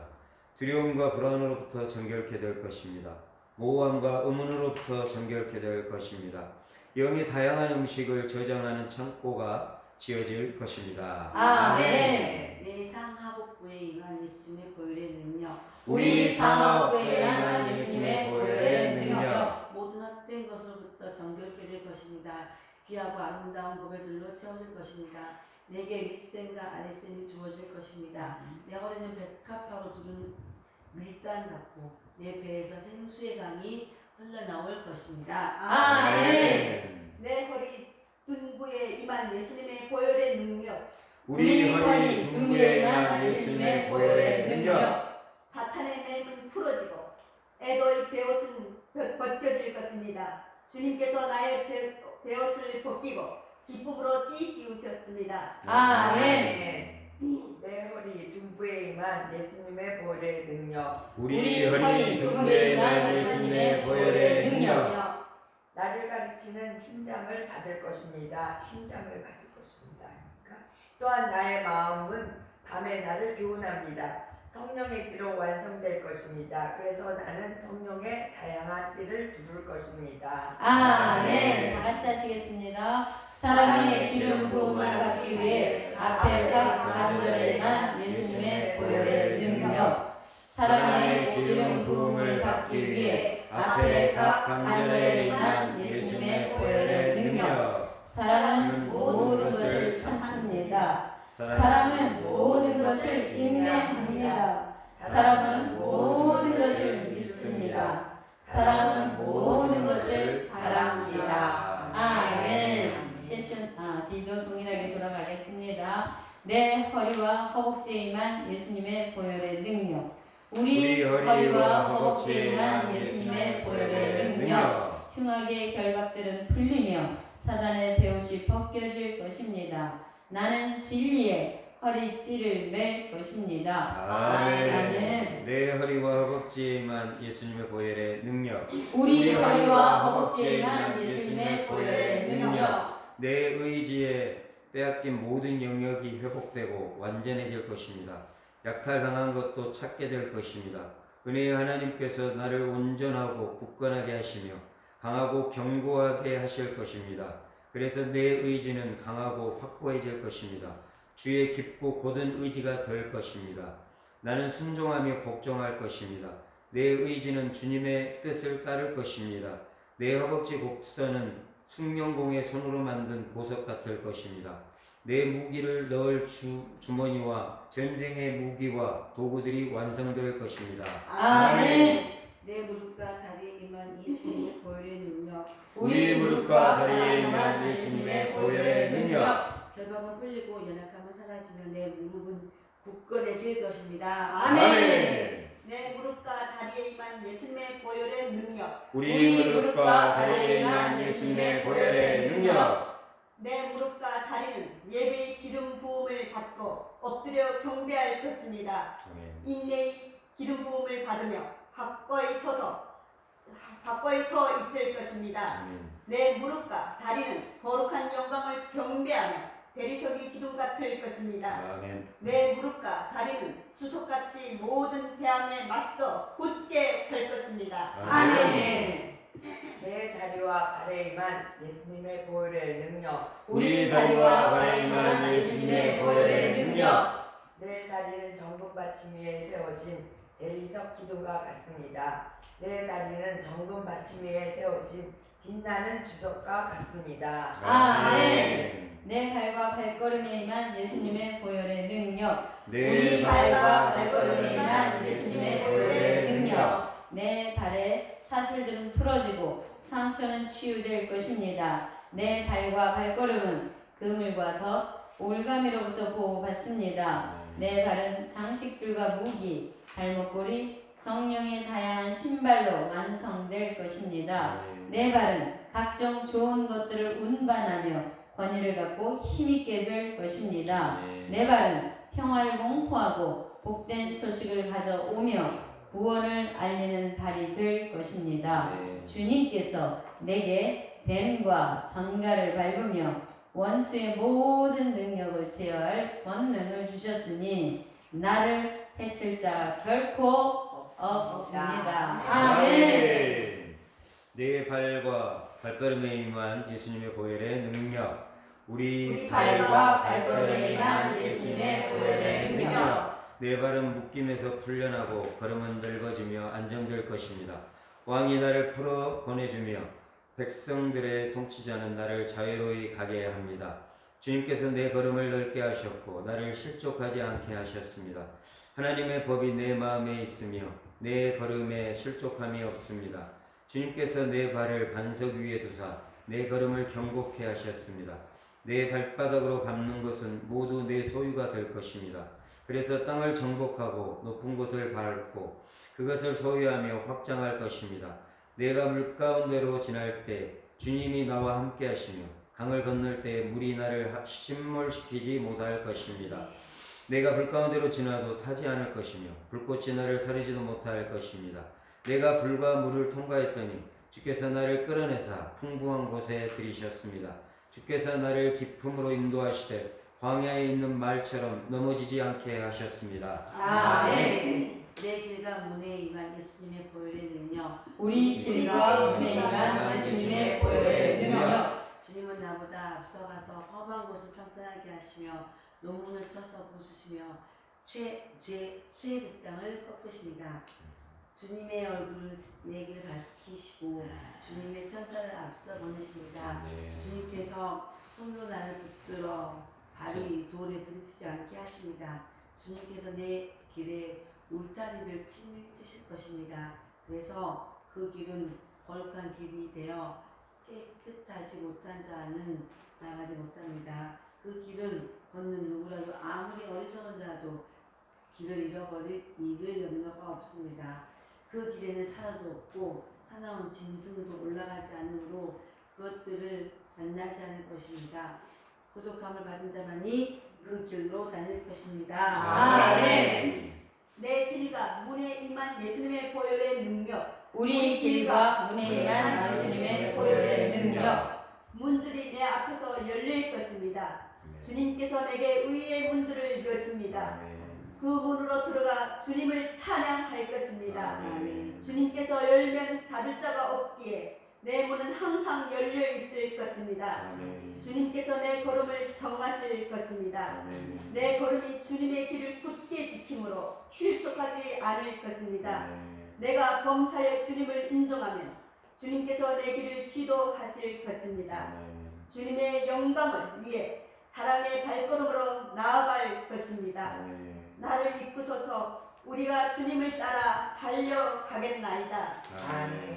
두려움과 불안으로부터 정결케 될 것입니다. 모함과 의문으로부터 정결케 될 것입니다. 영의 다양한 음식을 저장하는 창고가 지어질 것입니다. 아멘. 내 상하복부에 임한 예수님의 보혈의 능력. 우리 상하복부에 임한 예수님의 보혈의 능력. 모든 헛된 것으로부터 정결케 될 것입니다. 귀하고 아름다운 보배들로 채워질 것입니다. 내게 윗셈과 아랫셈이 주어질 것입니다. 내 허리는 백합화로 두른 밀단 같고 내 배에서 생수의 강이 흘러나올 것입니다. 아멘. 내 허리 둔부에 임한 예수님의 보혈의 능력. 우리 허리 둔부에 임한 예수님의 보혈의 능력. 사탄의 맹은 풀어지고 애도의 베옷은 벗겨질 것입니다. 주님께서 나의 베옷을 벗기고 기쁨으로 띠띠우셨습니다. 아멘. 내 허리 둔부에 임한 예수님의 보혈의 능력. 우리 허리 둔부에 임한 예수님의 보혈의 능력. 나를 가르치는 심장을 받을 것입니다. 심장을 받을 것입니다. 그러니까 또한 나의 마음은 밤에 나를 교훈합니다. 성령의 띠로 완성될 것입니다. 그래서 나는 성령의 다양한 띠를 두를 것입니다. 아멘. 다 같이 하시겠습니다. 사랑의 기름 부음을 받기 위해 앞에 각 간절에만 예수님의 보혈의 능력. 사랑의 기름 부음을 받기 위해 앞에 각 간절에만 예수님의 보혈의 능력. 사랑은 모든 것을 참습니다. 사랑은 모든 것을 인내합니다. 사랑은 모든 것을 믿습니다. 사랑은 모든 것을 바랍니다. 아멘. 세션 D도 동일하게 돌아가겠습니다. 내 허리와 허벅지에 임한 예수님의 보혈의 능력. 우리 허리와 허벅지에 임한 예수님의 보혈의 능력. 흉악의 결박들은 풀리며 사단의 베옷이 벗겨질 것입니다. 나는 진리의 허리띠를 맬 것입니다. 아멘. 내 허리와 허벅지에 임한 예수님의 보혈의 능력. 우리 허리와 허벅지에 임한 예수님의 보혈의 능력. 내 의지에 빼앗긴 모든 영역이 회복되고 완전해질 것입니다. 약탈당한 것도 찾게 될 것입니다. 은혜의 하나님께서 나를 온전하고 굳건하게 하시며 강하고 견고하게 하실 것입니다. 그래서 내 의지는 강하고 확고해질 것입니다. 주의 깊고 곧은 의지가 될 것입니다. 나는 순종하며 복종할 것입니다. 내 의지는 주님의 뜻을 따를 것입니다. 내 허벅지 곡선은 숭늉공의 손으로 만든 보석 같을 것입니다. 내 무기를 넣을 주머니와 전쟁의 무기와 도구들이 완성될 것입니다. 아멘. 내 무릎과 다리에 임한 예수님의 보혈의 능력, 우리 무릎과 다리에 임한 예수님의 보혈의 능력, 결박은 풀리고 연약함은 사라지며 내 무릎은 굳건해질 것입니다. 아멘. 내 무릎과 다리에 임한 예수님의 보혈의 능력. 우리 무릎과 다리에 임한 예수님의 보혈의 능력, 내 무릎과 다리는 예배의 기름 부음을 받고 엎드려 경배할 것입니다. 인내의 기름 부음을 받으며 바꿔이 서 있을 것입니다. 내 무릎과 다리는 거룩한 영광을 경배하며 대리석이 기둥 같을 것입니다. 내 무릎과 다리는 주석같이 모든 태양에 맞서 굳게 설 것입니다. 아멘. 내 다리와 발에 임한 예수님의 보혈의 능력, 우리 다리와 발에 임한 예수님의 보혈의 능력, 내 다리는 정금 받침 위에 세워진 대리석 기둥과 같습니다. 내 다리는 정금 받침 위에 세워진 빛나는 주석과 같습니다. 아멘. 내 발과 발걸음에 임한 예수님의 보혈의 능력, 내 우리 발과 발걸음에 임한 예수님의 보혈의 능력, 내 발의 사슬들은 풀어지고 상처는 치유될 것입니다. 내 발과 발걸음은 그물과 더 올가미로부터 보호받습니다. 내 발은 장식들과 무기, 발목걸이, 성령의 다양한 신발로 완성될 것입니다. 내 발은 각종 좋은 것들을 운반하며 권위를 갖고 힘있게 될 것입니다. 내 발은 평화를 공포하고 복된 소식을 가져오며 구원을 알리는 발이 될 것입니다. 주님께서 내게 뱀과 전갈을 밟으며 원수의 모든 능력을 제어할 권능을 주셨으니 나를 해칠 자가 결코 없습니다. 아멘. 내 발과 발걸음에 임한 예수님의 보혈의 능력, 우리 발과 발걸음에 임한 예수님의 보혈의 능력, 내 발은 묶임에서 풀려나고 걸음은 넓어지며 안정될 것입니다. 왕이 나를 풀어 보내주며 백성들의 통치자는 나를 자유로이 가게 합니다. 주님께서 내 걸음을 넓게 하셨고 나를 실족하지 않게 하셨습니다. 하나님의 법이 내 마음에 있으며 내 걸음에 실족함이 없습니다. 주님께서 내 발을 반석 위에 두사 내 걸음을 경고케 하셨습니다. 내 발바닥으로 밟는 것은 모두 내 소유가 될 것입니다. 그래서 땅을 정복하고 높은 곳을 밟고 그것을 소유하며 확장할 것입니다. 내가 물가운데로 지날 때 주님이 나와 함께 하시며 강을 건널 때 물이 나를 침몰시키지 못할 것입니다. 내가 불 가운데로 지나도 타지 않을 것이며 불꽃이 나를 사르지도 못할 것입니다. 내가 불과 물을 통과했더니 주께서 나를 끌어내사 풍부한 곳에 들이셨습니다. 주께서 나를 깊음으로 인도하시되 광야에 있는 말처럼 넘어지지 않게 하셨습니다. 아멘. 내 길과 문에 임한 예수님의 보혈의 능력, 우리 길과 문에 임한 예수님의 보혈의 능력, 주님은 나보다 앞서가서 험한 곳을 평탄하게 하시며 논문을 쳐서 부수시며 쇠의 빗장을 꺾으십니다. 주님의 얼굴을 내 길을 밝히시고 주님의 천사를 앞서 보내십니다. 주님께서 손으로 나를 붙들어 발이 돌에 부딪히지 않게 하십니다. 주님께서 내 길에 울타리를 치실 것입니다. 그래서 그 길은 거룩한 길이 되어 깨끗하지 못한 자는 나가지 못합니다. 그 길은 걷는 누구라도 아무리 어리석은 자라도 길을 잃어버릴 일을 염려가 없습니다. 그 길에는 사라도 없고 사나운 짐승도 올라가지 않으므로 그것들을 만나지 않을 것입니다. 구속함을 받은 자만이 그 길로 다닐 것입니다. 아멘. 내 길과 문에 임한 예수님의 보혈의 능력, 우리 길과 문에 임한 예수님의 보혈의 능력, 문들이 내 앞에서 열릴 것입니다. 주님께서 내게 의의 문들을 여십니다. 그 문으로 들어가 주님을 찬양할 것입니다. 주님께서 열면 닫을 자가 없기에 내 문은 항상 열려 있을 것입니다. 주님께서 내 걸음을 정하실 것입니다. 내 걸음이 주님의 길을 굳게 지킴으로 실족하지 않을 것입니다. 내가 범사에 주님을 인정하면 주님께서 내 길을 지도하실 것입니다. 주님의 영광을 위해 사랑의 발걸음으로 나아갈 것입니다. 나를 이끄소서. 우리가 주님을 따라 달려가겠나이다.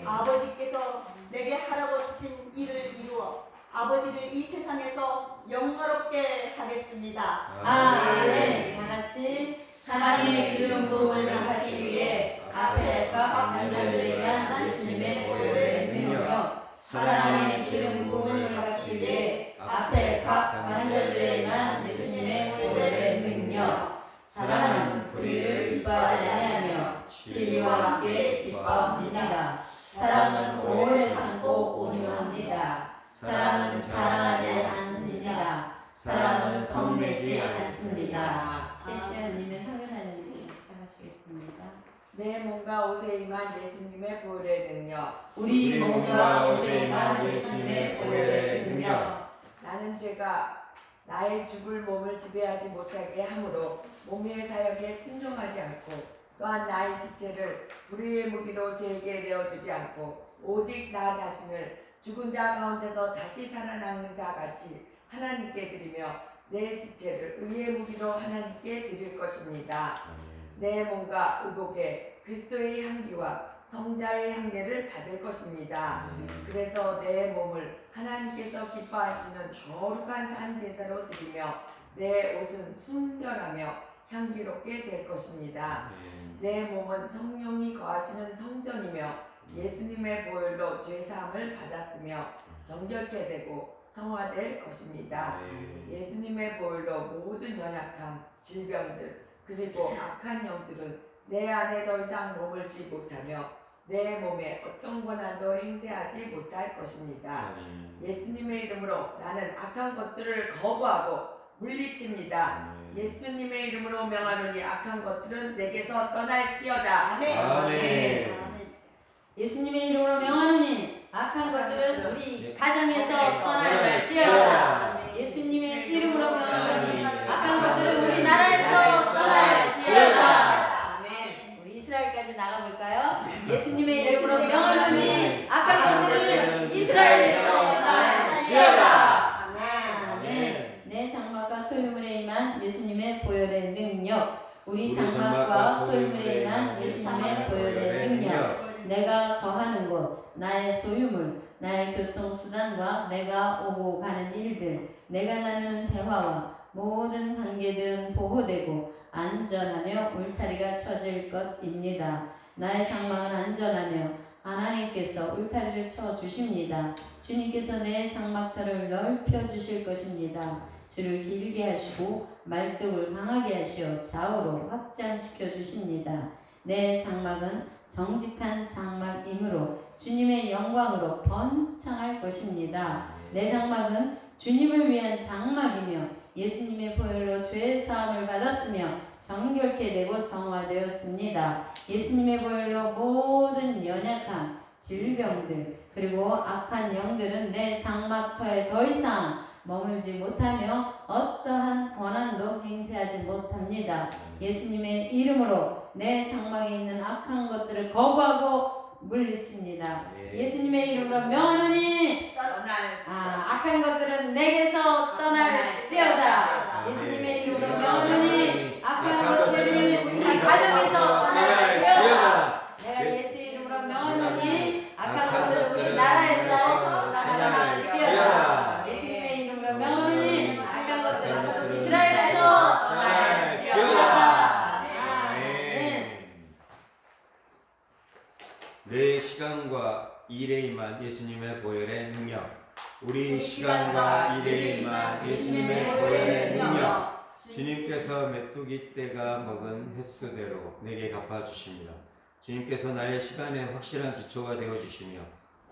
아버지께서 내게 하라고 주신 일을 이루어 아버지를 이 세상에서 영광롭게 하겠습니다. 아멘. 다 같이 사랑의 기름 부음을 하기 위해 앞에 각 간절들이란 예수님의 보혈의 능력, 사랑의 기름 부음을 받기 위해 앞에 각 간절들에만 예수님의 보혈의 능력, 사랑은 불의를 기뻐하지 아니하며 진리와 함께 기뻐합니다. 사랑은 오래 참고 온유합니다. 사랑은 자랑하지 않습니다. 사랑은 성내지 않습니다. 실시간 있는 선교사님 시작하시겠습니다. 내 몸과 옷에 임한 예수님의 보혈의 능력. 우리 몸과 옷에 임한 예수님의 보혈의 능력. 나는 죄가 나의 죽을 몸을 지배하지 못하게 하므로 몸의 사역에 순종하지 않고 또한 나의 지체를 불의의 무기로 제게 내어주지 않고 오직 나 자신을 죽은 자 가운데서 다시 살아나는 자 같이 하나님께 드리며 내 지체를 의의 무기로 하나님께 드릴 것입니다. 내 몸과 의복에 그리스도의 향기와 성자의 향례를 받을 것입니다. 그래서 내 몸을 하나님께서 기뻐하시는 거룩한 산 제사로 드리며 내 옷은 순결하며 향기롭게 될 것입니다. 내 몸은 성령이 거하시는 성전이며 예수님의 보혈로 죄사함을 받았으며 정결케 되고 성화될 것입니다. 예수님의 보혈로 모든 연약함, 질병들 그리고 악한 영들은 내 안에 더 이상 머물지 못하며 내 몸에 어떤 권한도 행세하지 못할 것입니다. 예수님의 이름으로 나는 악한 것들을 거부하고 물리칩니다. 예수님의 이름으로 명하노니 악한 것들은 내게서 떠날지어다. 아멘. 예수님의 이름으로 명하노니 악한 것들은 우리 가정에서 떠날지어다. 예수님의 이름으로 명하노니 악한 것들은 우리 나라에서 떠날지어다. 우리 이스라엘까지 나가볼까요? 예수님의 이름으로 명하노니 악한 것들은 이스라엘에서 떠날지어다. 아멘. 내 장막과 소유물에 임한 예수님의 보혈의 능력. 우리 장막과 소유물에 임한 예수님의 보혈의 능력. 내가 거하는 곳, 나의 소유물, 나의 교통수단과 내가 오고 가는 일들, 내가 나누는 대화와 모든 관계들은 보호되고 안전하며 울타리가 쳐질 것입니다. 나의 장막은 안전하며 하나님께서 울타리를 쳐 주십니다. 주님께서 내 장막터를 넓혀 주실 것입니다. 줄을 길게 하시고 말뚝을 강하게 하시어 좌우로 확장시켜 주십니다. 내 장막은 정직한 장막이므로 주님의 영광으로 번창할 것입니다. 내 장막은 주님을 위한 장막이며 예수님의 보혈로 죄 사함을 받았으며 정결케 되고 성화되었습니다. 예수님의 보혈로 모든 연약함, 질병들 그리고 악한 영들은 내 장막터에 더 이상 머물지 못하며 어떠한 권한도 행세하지 못합니다. 예수님의 이름으로 내 장막에 있는 악한 것들을 거부하고 물리칩니다. 예수님의 이름으로 명하노니 악한 것들은 내게서 떠날지어다. 예수님의 이름으로 명하노니 악한 것들은 우리 가정에서 떠날지어다. 내가 예수 이름으로 명하노니 악한 것들은 우리 나라에서 떠날지어다. 예수님의 이름으로 명하노니 악한 것들은 이스라엘에서 떠날지어다. 아멘. 내 시간과 일에 임한 예수님의 보혈의 능력. 우리 시간과 일에 임한 예수님의 보혈의 능력. 주님께서 메뚜기 떼가 먹은 횟수대로 내게 갚아주십니다. 주님께서 나의 시간에 확실한 기초가 되어주시며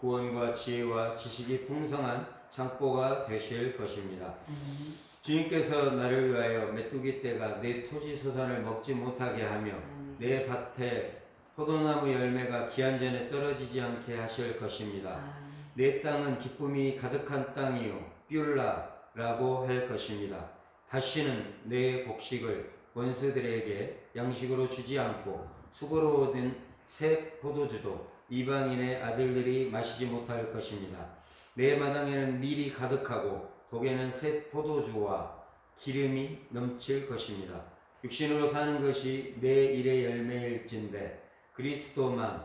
구원과 지혜와 지식이 풍성한 창고가 되실 것입니다. 주님께서 나를 위하여 메뚜기 떼가 내 토지 소산을 먹지 못하게 하며 내 밭에 포도나무 열매가 기한 전에 떨어지지 않게 하실 것입니다. 내 땅은 기쁨이 가득한 땅이요 뷸라라고 할 것입니다. 다시는 내 곡식을 원수들에게 양식으로 주지 않고 수고로 얻은 새 포도주도 이방인의 아들들이 마시지 못할 것입니다. 내 마당에는 밀이 가득하고 독에는 새 포도주와 기름이 넘칠 것입니다. 육신으로 사는 것이 내 일의 열매일진데 그리스도만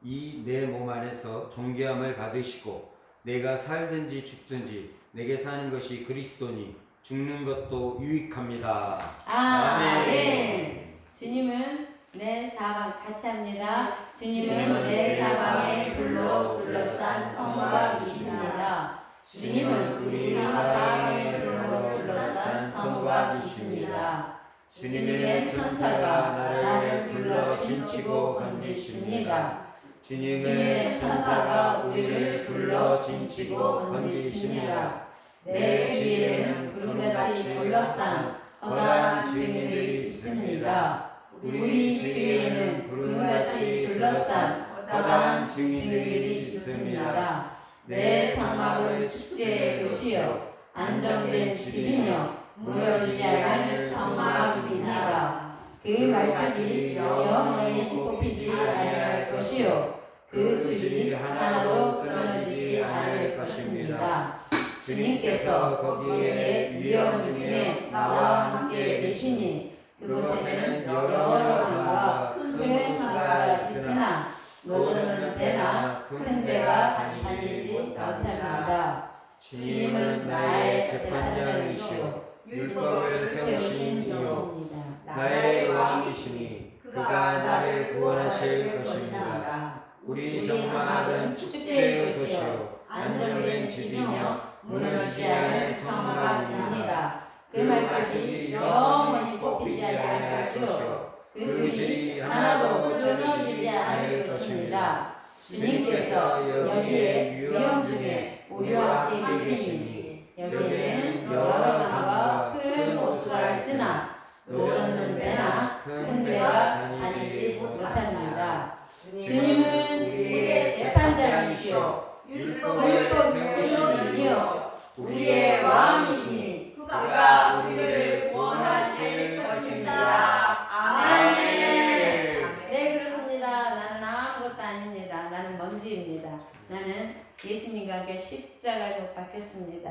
이 내 몸 안에서 존귀함을 받으시고 내가 살든지 죽든지 내게 사는 것이 그리스도니 죽는 것도 유익합니다. 아멘. 주님은 내 사방 같이 합니다. 주님은 내 사방에 불로 둘러싼 성과 이십니다. 주님은 우리 사방에 불로 둘러싼 성과 이십니다. 주님의 천사가 나를 둘러 진치고 건지십니다. 주님의 천사가 우리를 둘러 진치고 건지십니다. 내 주위에는 구름같이 둘러싼 허다한 증인들이 있습니다. 우리 주위에는 구름같이 둘러싼 허다한 증인들이 있습니다. 내 장막은 축제의 도시요 안정된 집이며 무너지지 않을 성막입니다. 그 말뚝이 영원히 뽑히지 아니할 것이요 그 줄이 하나도 끊어지지 않을 것입니다. 주님께서 거기에 위험 중에 나와 함께 계시니 그곳에는 여러 강과 큰 강가 있으나 노저는 배나 큰 배가 다니지 못합니다. 주님은 나의 재판장이시오 율법을 세우신 이시옵니다. 나의 왕이시니 그가 나를 구원하실 것입니다. 우리 장막은 축제의 도시요 안정된 집이며 무너지지 않을 성막입니다. 그 말뚝이 영원히 뽑히지 않을 것이요 그 줄이 하나도 끊어지지 않을 것입니다. 주님께서 여기에 위험 중에 우리와 함께 계시니 여기에는 여러 강과 큰 호수가 있으나 노젓는 배나 큰 배가 다니지 못합니다. 주님은 우리의 재판장이시오 율법을 세우시는 이요 우리의 왕이시니 그가 우리를 구원하실 것입니다. 아멘. 네, 그렇습니다. 나는 아무것도 아닙니다. 나는 먼지입니다. 나는 예수님과 함께 십자가에 못 박혔습니다.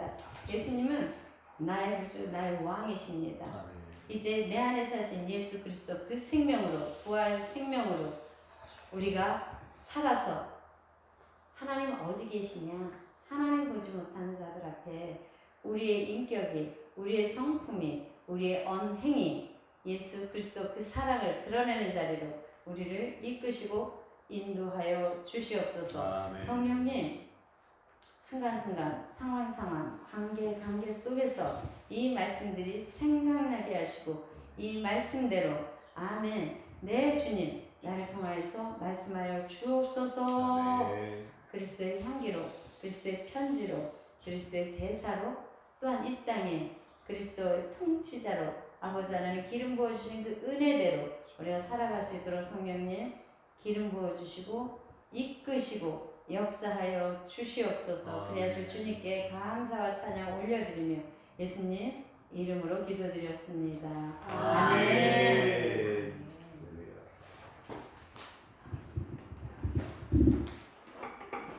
예수님은 나의 구주, 나의 왕이십니다. 이제 내 안에 사신 예수 그리스도 그 생명으로, 부활 생명으로 우리가 살아서 하나님 어디 계시냐? 하나님 보지 못하는 자들 앞에 우리의 인격이, 우리의 성품이, 우리의 언행이 예수 그리스도 그 사랑을 드러내는 자리로 우리를 이끄시고 인도하여 주시옵소서. 아멘. 성령님, 순간순간, 상황, 관계 속에서 이 말씀들이 생각나게 하시고 이 말씀대로 아멘, 내 주님 나를 통하여서 말씀하여 주옵소서. 그리스도의 향기로, 그리스도의 편지로, 그리스도의 대사로, 또한 이 땅에 그리스도의 통치자로 아버지 하나님 기름 부어주신 그 은혜대로 우리가 살아갈 수 있도록 성령님 기름 부어주시고 이끄시고 역사하여 주시옵소서. 그리하실 주님께 감사와 찬양 올려드리며 예수님 이름으로 기도드렸습니다. 아멘.